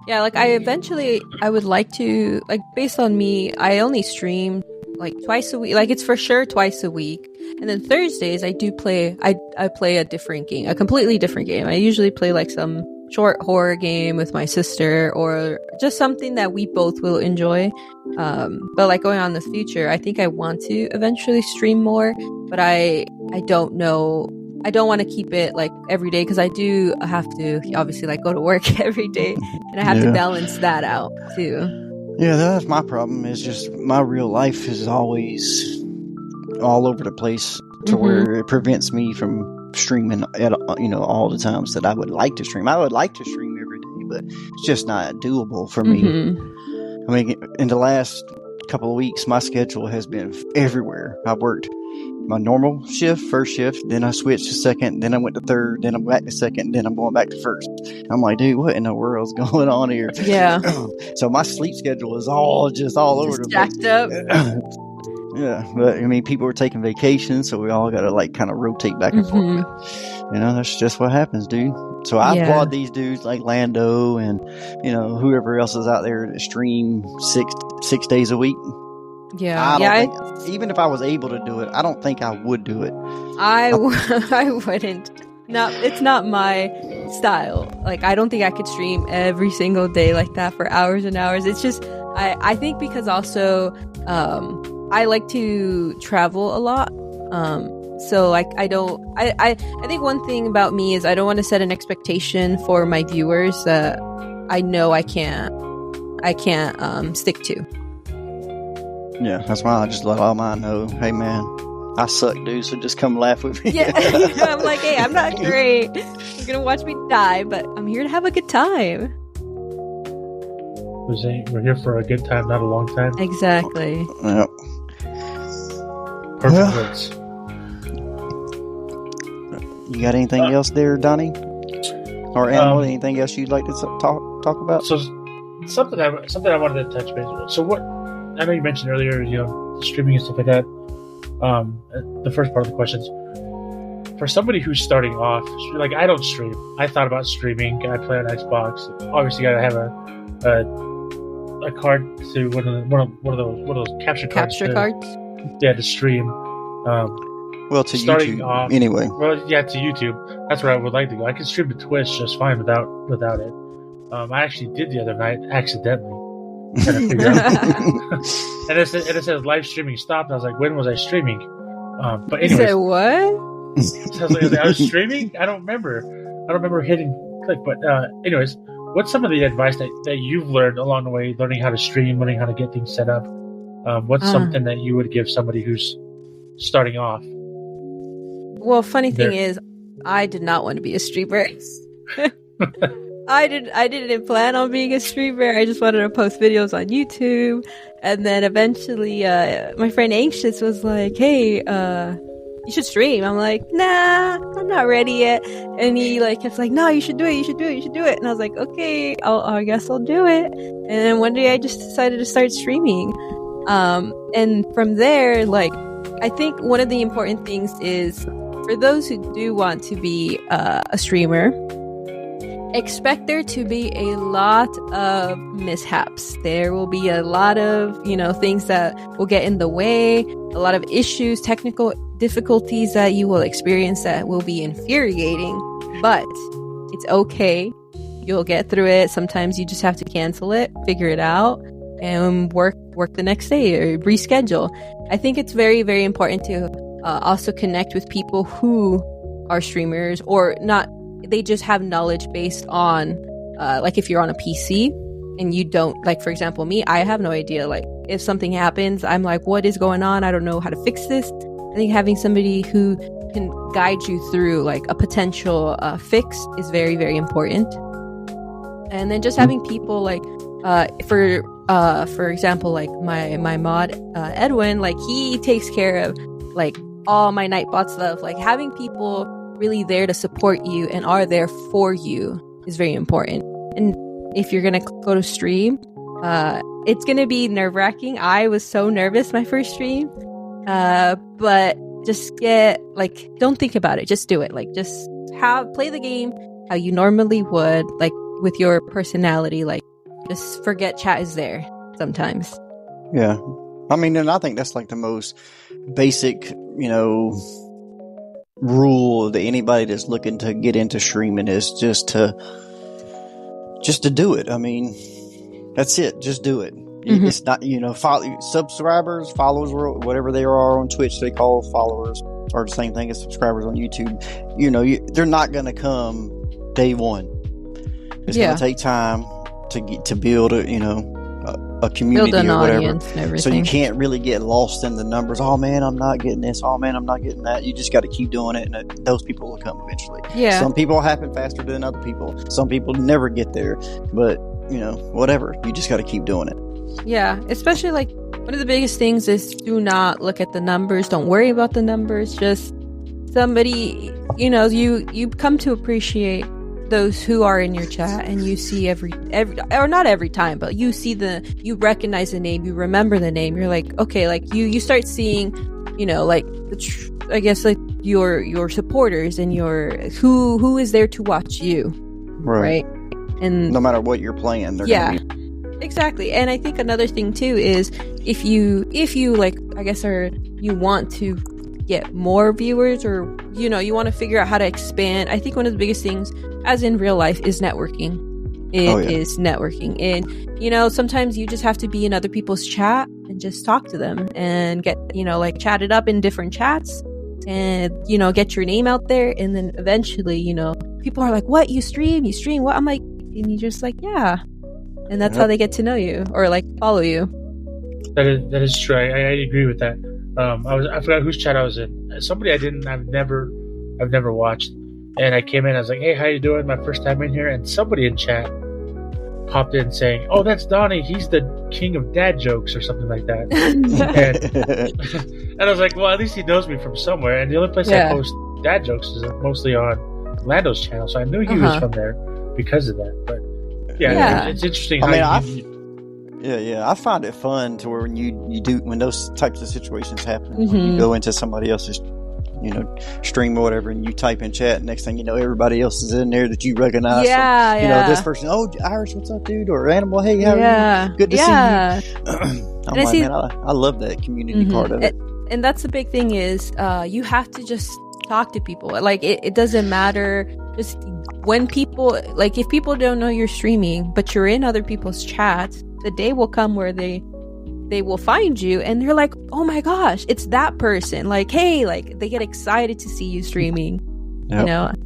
Yeah, like I would like to, like, based on me, I only stream like twice a week. Like, it's for sure twice a week. And then Thursdays I do play I play a different game, a completely different game. I usually play like some short horror game with my sister, or just something that we both will enjoy. But like, going on in the future, I think I want to eventually stream more, but I don't know I don't want to keep it like every day because I do have to obviously like go to work every day, and I have to balance that out too. Yeah, that's my problem. Is just my real life is always all over the place to where it prevents me from streaming at all the times that I would like to stream. I would like to stream every day, but it's just not doable for me. I mean, in the last couple of weeks, my schedule has been everywhere. I worked my normal shift, first shift, then I switched to second, then I went to third, then I'm back to second, then I'm going back to first. I'm like, dude, what in the world's going on here? Yeah. So my sleep schedule is all over the place. Jacked up. Yeah, but I mean, people are taking vacations, so we all got to like kind of rotate back and forth. That's just what happens, dude. So I applaud these dudes like Lando and whoever else is out there that stream six days a week. Yeah, I don't think, even if I was able to do it, I don't think I would do it. I wouldn't. No, it's not my style. Like, I don't think I could stream every single day like that for hours and hours. It's just, I think because also, I like to travel a lot. So like, I think one thing about me is I don't want to set an expectation for my viewers that I know I can't stick to. Yeah, that's why I just let all mine know, hey man, I suck, dude, so just come laugh with me. Yeah, I'm like, hey, I'm not great. You're gonna watch me die, but I'm here to have a good time. We're here for a good time, not a long time. Exactly. Yep. Perfect words. You got anything else there, Donnie? Or Animal, anything else you'd like to talk about? So something I wanted to touch base on. So what, I know you mentioned earlier, streaming and stuff like that. The first part of the questions. For somebody who's starting off, like I don't stream. I thought about streaming. I play on Xbox. Obviously, gotta have a card to one of those capture cards. Yeah, to stream. Well, to starting YouTube off, anyway. Well, yeah, to YouTube. That's where I would like to go. I can stream to Twitch just fine without it. I actually did the other night accidentally. And it says live streaming stopped. I was like, when was I streaming? But anyways, you said what? So I was streaming. I don't remember hitting click. But anyways, what's some of the advice that you've learned along the way, learning how to stream, learning how to get things set up? What's something that you would give somebody who's starting off? Well, funny thing is, I did not want to be a streamer. I didn't plan on being a streamer. I just wanted to post videos on YouTube. And then eventually, my friend Anxious was like, hey, you should stream. I'm like, nah, I'm not ready yet. And he kept like, no, you should do it. And I was like, okay, I guess I'll do it. And then one day I just decided to start streaming. And from there, I think one of the important things is for those who do want to be a streamer, expect there to be a lot of mishaps. There will be a lot of, things that will get in the way, a lot of issues, technical difficulties that you will experience that will be infuriating, but it's okay. You'll get through it. Sometimes you just have to cancel it, figure it out, and work the next day or reschedule. I think it's very, very important to also connect with people who are streamers or not. They just have knowledge based on, if you're on a PC and you don't, for example, me, I have no idea. If something happens, I'm like, what is going on? I don't know how to fix this. I think having somebody who can guide you through a potential fix is very, very important. And then just having people for example, my mod, Edwin, he takes care of all my Nightbot stuff. Having people really there to support you and are there for you is very important. And if you're gonna go to stream, it's gonna be nerve-wracking. I was so nervous my first stream, but just don't think about it, just do it. Just play the game how you normally would, with your personality. Just forget chat is there sometimes. Yeah, I mean, and I think that's the most basic rule that anybody that's looking to get into streaming is just to do it. I mean, that's it. Just do it. Mm-hmm. It's not, follow subscribers, followers, whatever they are on Twitch, they call followers. are the same thing as subscribers on YouTube. You know, they're not going to come day one. It's going to take time to build a community build an or whatever. audience and everything. So you can't really get lost in the numbers. Oh man, I'm not getting this. Oh man, I'm not getting that. You just got to keep doing it, and those people will come eventually. Yeah. Some people happen faster than other people. Some people never get there, but whatever. You just got to keep doing it. Yeah, especially like one of the biggest things is do not look at the numbers. Don't worry about the numbers. Just somebody, you come to appreciate those who are in your chat, and you see every or not every time, but you see you recognize the name, you remember the name. You're like, okay, like you start seeing, like I guess like your supporters and your who is there to watch you, right? And no matter what you're playing, they're gonna be... exactly. And I think another thing too is if you like, I guess, you want to get more viewers, or you want to figure out how to expand. I think one of the biggest things, as in real life, is networking. It is networking. And sometimes you just have to be in other people's chat and just talk to them and get like chatted up in different chats, and get your name out there. And then eventually people are like, what, you stream what? I'm like, and you're just like, yeah. And that's how they get to know you or like follow you. That is true. I agree with that. I forgot whose chat I was in. Somebody I've never watched, and I came in. I was like, "Hey, how you doing? My first time in here." And somebody in chat popped in saying, "Oh, that's Donnie. He's the king of dad jokes," or something like that. and I was like, "Well, at least he knows me from somewhere." And the only place I post dad jokes is mostly on Lando's channel, so I knew he was from there because of that. But it's interesting. I find it fun to where when you do, when those types of situations happen, when you go into somebody else's stream or whatever, and you type in chat, next thing you know, everybody else is in there that you recognize. This person, oh, Irish, what's up, dude? Or Animal, hey, how are you? Good to see you. I'm like, man, I love that community part of it. And that's the big thing is you have to just talk to people. Like it doesn't matter. Just when people, like if people don't know you're streaming, but you're in other people's chats, the day will come where they will find you and they're like, oh my gosh, it's that person. Like, hey, like they get excited to see you streaming. Yep.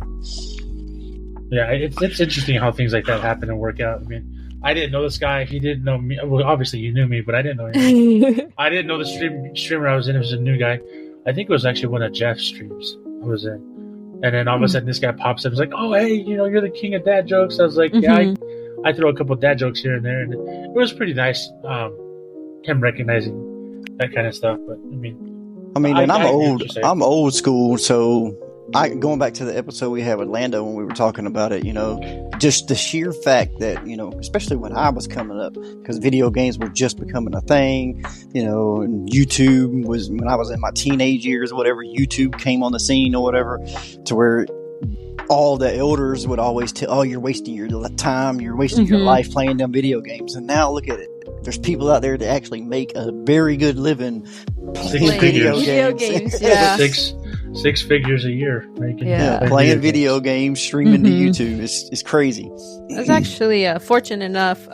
Yeah, it's interesting how things like that happen and work out. I mean, I didn't know this guy. He didn't know me. Well, obviously you knew me, but I didn't know him. I didn't know the streamer I was in. It was a new guy. I think it was actually one of Jeff's streams I was in. And then all of a sudden this guy pops up. He's like, oh, hey, you're the king of dad jokes. I was like, yeah, I throw a couple of dad jokes here and there. And it was pretty nice, him recognizing that kind of stuff. But I'm old school. So going back to the episode we had with Lando when we were talking about it, just the sheer fact that, especially when I was coming up, because video games were just becoming a thing, and YouTube was, when I was in my teenage years, whatever, YouTube came on the scene or whatever, to where all the elders would always tell, oh, you're wasting your time, you're wasting your life playing them video games. And now look at it. There's people out there that actually make a very good living playing video games. Yeah. Six figures a year. Playing video games, streaming to YouTube. It's crazy. I was actually fortunate enough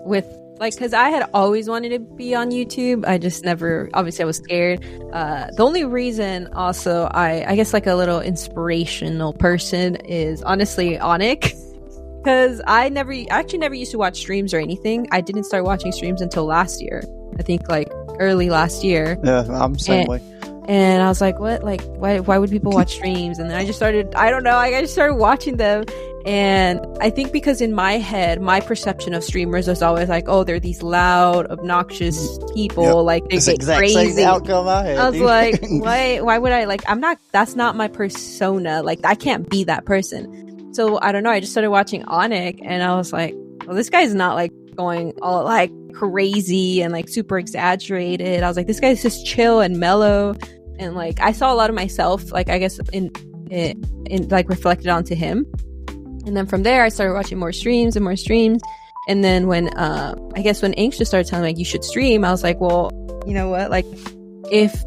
with, like, because I had always wanted to be on YouTube. I just never, obviously I was scared. The only reason also I guess like a little inspirational person is honestly Onic. Because I actually never used to watch streams or anything. I didn't start watching streams until last year. I think like early last year. Yeah, I'm the same way. And I was like, what? Like, why would people watch streams? And then I just started, I don't know, I just started watching them. And I think because in my head, my perception of streamers was always like, oh, they're these loud, obnoxious people. Like, they get crazy. Same outcome I had, I was like, why would I? Like, that's not my persona. Like, I can't be that person. So I don't know. I just started watching Onic, and I was like, well, this guy's not like going all like crazy and like super exaggerated. I was like, this guy's just chill and mellow. And like, I saw a lot of myself, like, I guess in like reflected onto him. And then from there, I started watching more streams. And then when, I guess when Ink just started telling me like, you should stream, I was like, well, you know what? Like, if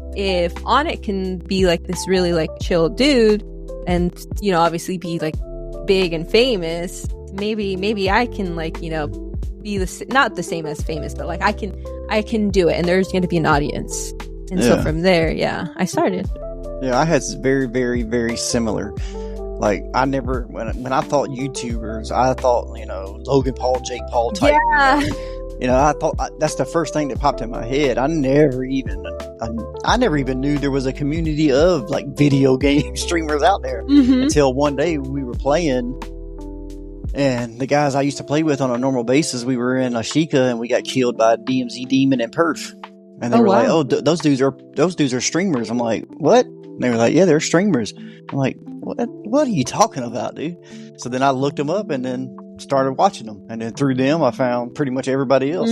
Onic can be like this really like chill dude and, obviously be like big and famous, maybe I can like, be not the same as famous, but like I can do it, and there's going to be an audience. And so from there, I started. Yeah, I had very, very, very similar. Like, I never, when I thought YouTubers, I thought, Logan Paul, Jake Paul type. Yeah. I thought that's the first thing that popped in my head. I never even knew there was a community of like video game streamers out there until one day we were playing, and the guys I used to play with on a normal basis, we were in Ashika and we got killed by a DMZ demon in Perth, and they were like, "Oh, those dudes are streamers." I'm like, "What?" And they were like, "Yeah, they're streamers." I'm like, "What are you talking about, dude?" So then I looked them up and then started watching them, and then through them I found pretty much everybody else.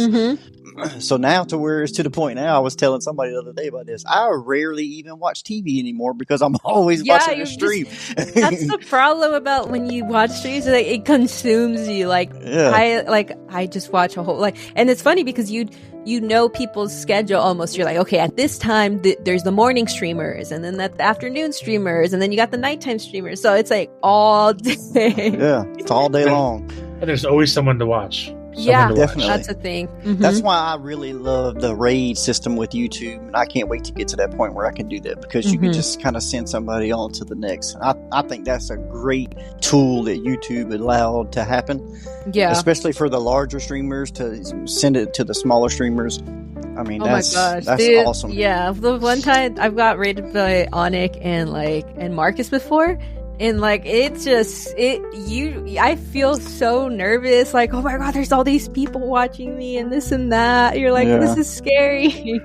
So now to where it's to the point now, I was telling somebody the other day about this, I rarely even watch TV anymore because I'm always watching a stream. That's the problem about when you watch streams, like, it consumes you. Like, I just watch a whole, and it's funny because you know people's schedule almost. You're like, okay, at this time there's the morning streamers, and then the afternoon streamers, and then you got the nighttime streamers. So it's like all day. Yeah, it's all day long. And there's always someone to watch. Definitely. That's a thing. That's why I really love the raid system with YouTube, and I can't wait to get to that point where I can do that, because you can just kind of send somebody on to the next. I think that's a great tool that YouTube allowed to happen. Yeah, especially for the larger streamers to send it to the smaller streamers. I mean, that's dude, awesome. Yeah, the one time I've got raided by Onic and Marcus before. And I feel so nervous. Like, oh my God, there's all these people watching me and this and that. You're like, this is scary.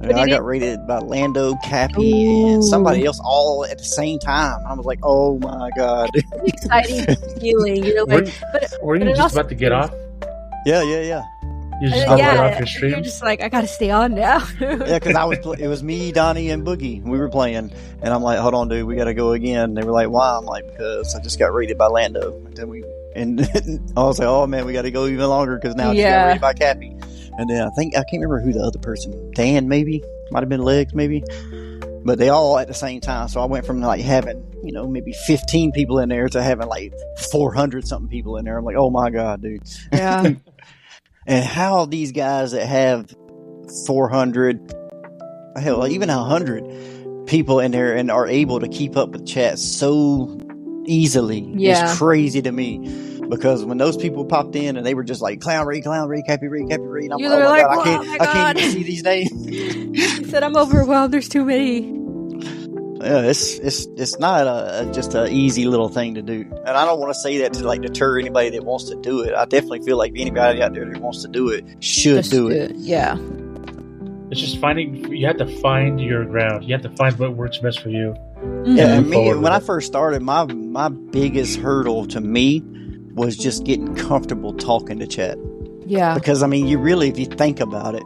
I got rated by Lando, Cappy, and somebody else all at the same time. I was like, oh my God. It's an exciting feeling. You're like, were you just about to get off? Yeah. You just off your stream? You're just like, I gotta stay on now. Yeah, because it was me, Donnie, and Boogie. We were playing, and I'm like, hold on, dude, we gotta go again. And they were like, why? I'm like, because I just got rated by Lando. And I was like, oh man, we gotta go even longer because now I just got rated by Cappy. And then I can't remember who the other person, Dan maybe, might have been Legs maybe, but they all at the same time. So I went from like having maybe 15 people in there to having like 400 something people in there. I'm like, oh my God, dude. Yeah. And how these guys that have 400, hell, even 100 people in there and are able to keep up with chat so easily is crazy to me. Because when those people popped in and they were just like, Clown Raid, Cappy Raid, I'm like, oh my God, I can't even see these names. He said, I'm overwhelmed, there's too many. Yeah, it's not just an easy little thing to do, and I don't want to say that to like deter anybody that wants to do it. I definitely feel like anybody out there that wants to do it should do it. Yeah, it's just you have to find your ground. You have to find what works best for you. Yeah, when I first started, my biggest hurdle to me was just getting comfortable talking to chat. Yeah, because I mean, if you think about it,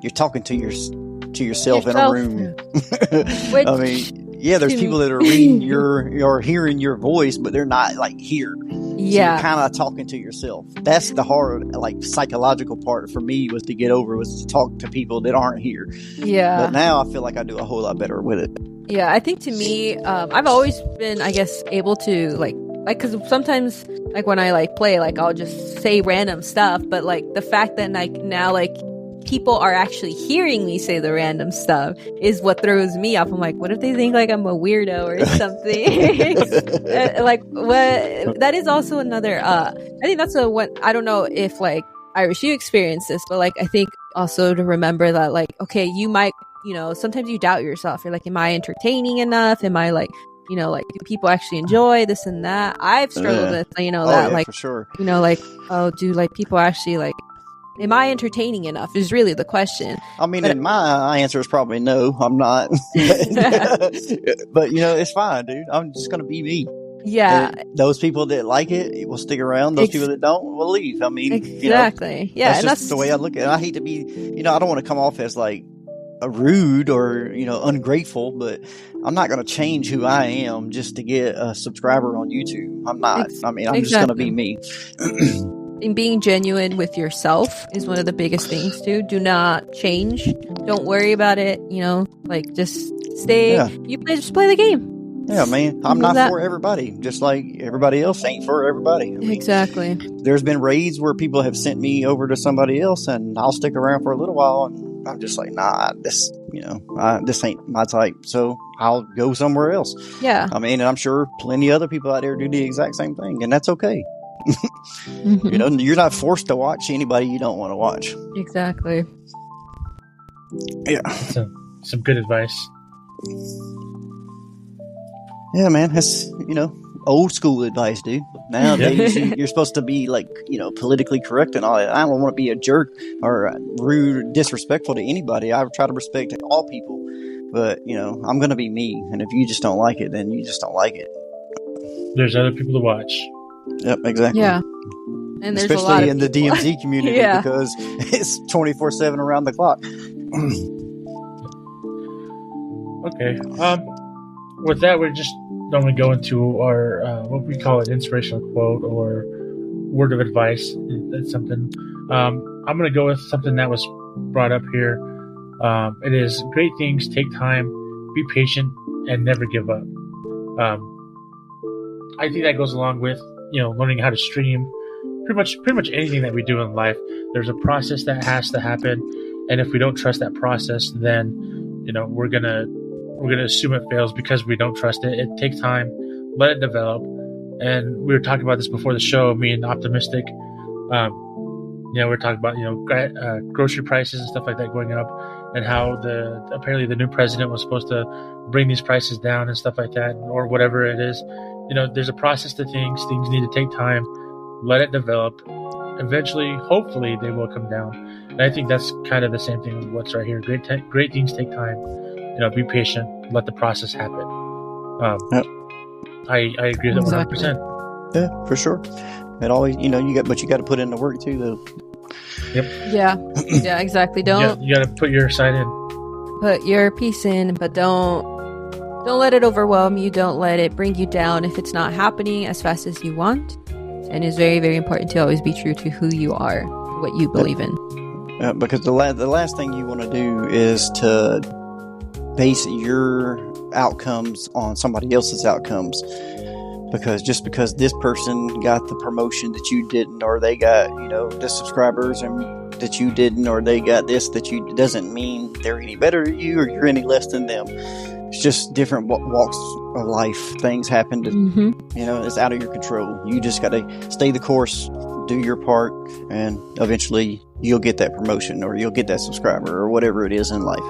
you're talking to yourself in a room. I mean, there's people that are reading or hearing your voice, but they're not like here. Yeah, so you're kind of talking to yourself. That's the hard, like, psychological part for me was to get over, was to talk to people that aren't here. Yeah, but now I feel like I do a whole lot better with it. Yeah, I think to me, I've always been, I guess, able to like because sometimes like when I like play, like I'll just say random stuff, but like the fact that like now like people are actually hearing me say the random stuff is what throws me off. I'm like, what if they think like I'm a weirdo or something? Like, what? That is also another. I think that's what I don't know if like Irish you experience this, but like I think also to remember that like, okay, you might, sometimes you doubt yourself. You're like, am I entertaining enough? Am I like, like, do people actually enjoy this and that? I've struggled with, that, like, for sure. Like, oh, do like people actually like. Am I entertaining enough is really the question. I mean, and my answer is probably no, I'm not. But, it's fine, dude. I'm just going to be me. Yeah. And those people that like it will stick around. Those people that don't will leave. I mean, exactly. Yeah. That's the way I look at it. I hate to be, I don't want to come off as like a rude or, ungrateful, but I'm not going to change who I am just to get a subscriber on YouTube. I'm not. I'm just going to be me. And being genuine with yourself is one of the biggest things too. Do not change. Don't worry about it. Like just stay. Yeah. Just play the game. Yeah, man. I'm not for everybody. Just like everybody else ain't for everybody. I mean, exactly. There's been raids where people have sent me over to somebody else, and I'll stick around for a little while, and I'm just like, nah, this ain't my type. So I'll go somewhere else. Yeah. I mean, and I'm sure plenty of other people out there do the exact same thing, and that's okay. Mm-hmm. You know, you're not forced to watch anybody you don't want to watch. Exactly. Yeah. Some good advice. Yeah, man. That's, you know, old school advice, dude. Nowadays, you're supposed to be like, you know, politically correct and all that. I don't want to be a jerk or rude, disrespectful to anybody. I try to respect all people, but you know, I'm gonna be me. And if you just don't like it, then you just don't like it. There's other people to watch. Yep, exactly. Yeah, and there's especially a lot of in the people. DMZ community because it's 24/7 around the clock. Okay. With that, we're just normally go into our what we call an inspirational quote or word of advice. That's something. I'm going to go with something that was brought up here. It is great things take time, be patient, and never give up. I think that goes along with, you know, learning how to stream. Pretty much anything that we do in life, there's a process that has to happen, and if we don't trust that process, then, you know, we're gonna assume it fails because we don't trust it. It takes time, let it develop. And we were talking about this before the show, me and Optimistic. You know, we're talking about, you know, grocery prices and stuff like that going up, and how apparently the new president was supposed to bring these prices down and stuff like that, or whatever it is. You know, there's a process to things. Things need to take time. Let it develop. Eventually, hopefully, they will come down. And I think that's kind of the same thing with what's right here. Great things take time. You know, be patient. Let the process happen. Yep. I agree with that 100%. Yeah, for sure. It always, you know, you got to put in the work too, though. Yep. Yeah. Yeah. Exactly. Don't. You got to put your side in. Put your piece in, but don't let it overwhelm you. Don't let it bring you down if it's not happening as fast as you want. And it's very, very important to always be true to who you are, what you believe in. Because the last thing you want to do is to base your outcomes on somebody else's outcomes. Because just because this person got the promotion that you didn't, or they got, you know, the subscribers and that you didn't, or they got this that you, doesn't mean they're any better than you or you're any less than them. It's just different walks of life. Things happen to, you know, it's out of your control. You just got to stay the course, do your part, and eventually you'll get that promotion or you'll get that subscriber or whatever it is in life.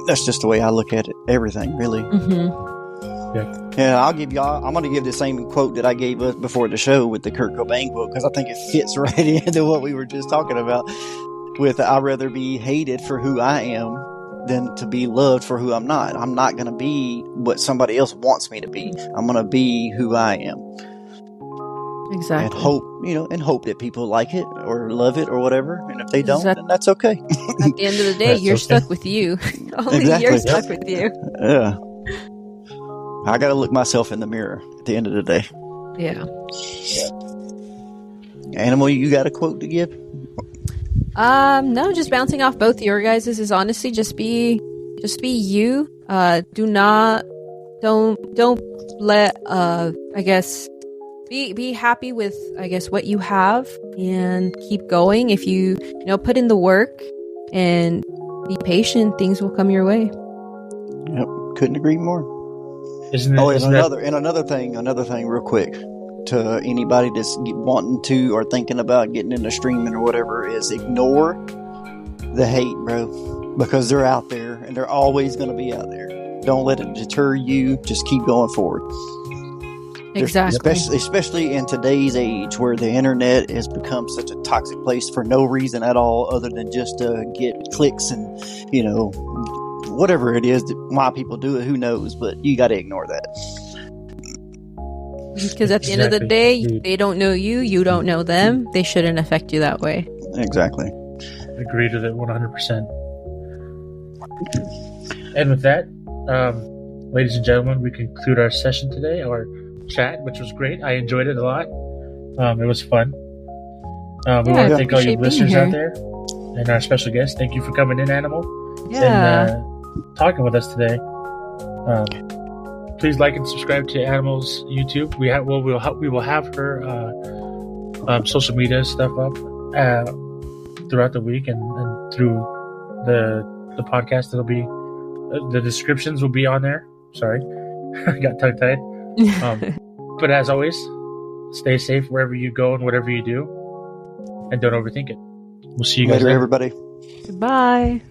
That's just the way I look at it. Everything, really. Yeah, I'm going to give the same quote that I gave us before the show with the Kurt Cobain quote, because I think it fits right into what we were just talking about with I'd rather be hated for who I am than to be loved for who I'm not. I'm not going to be what somebody else wants me to be. I'm going to be who I am. Exactly. And hope that people like it or love it or whatever. And if they don't, then that's okay. At the end of the day, you're stuck with you. Only you're stuck with you. Yeah. I got to look myself in the mirror at the end of the day. Yeah. Animal, you got a quote to give? No, just bouncing off both your guys' is honestly just be you. Don't let I guess be happy with, I guess, what you have and keep going. If you put in the work and be patient, things will come your way. Yep, couldn't agree more. Another thing real quick to anybody that's wanting to or thinking about getting into streaming or whatever is ignore the hate, bro, because they're out there and they're always going to be out there. Don't let it deter you. Just keep going forward. Exactly. Especially in today's age where the internet has become such a toxic place for no reason at all other than just to get clicks and, whatever it is, why people do it, who knows, but you got to ignore that. Because at the end of the day, they don't know you, you don't know them. They shouldn't affect you that way. Exactly. Agreed with it 100%. And with that, ladies and gentlemen, we conclude our session today, our chat, which was great. I enjoyed it a lot. It was fun. We want to thank all you listeners out there and our special guest. Thank you for coming in, Animal, and talking with us today. Please like and subscribe to Animal's YouTube. We will have her social media stuff up throughout the week and through the podcast. It'll be the descriptions will be on there, Sorry, I got tongue tied. But as always, stay safe wherever you go and whatever you do, and don't overthink it. We'll see you guys Later, later. everybody. Goodbye.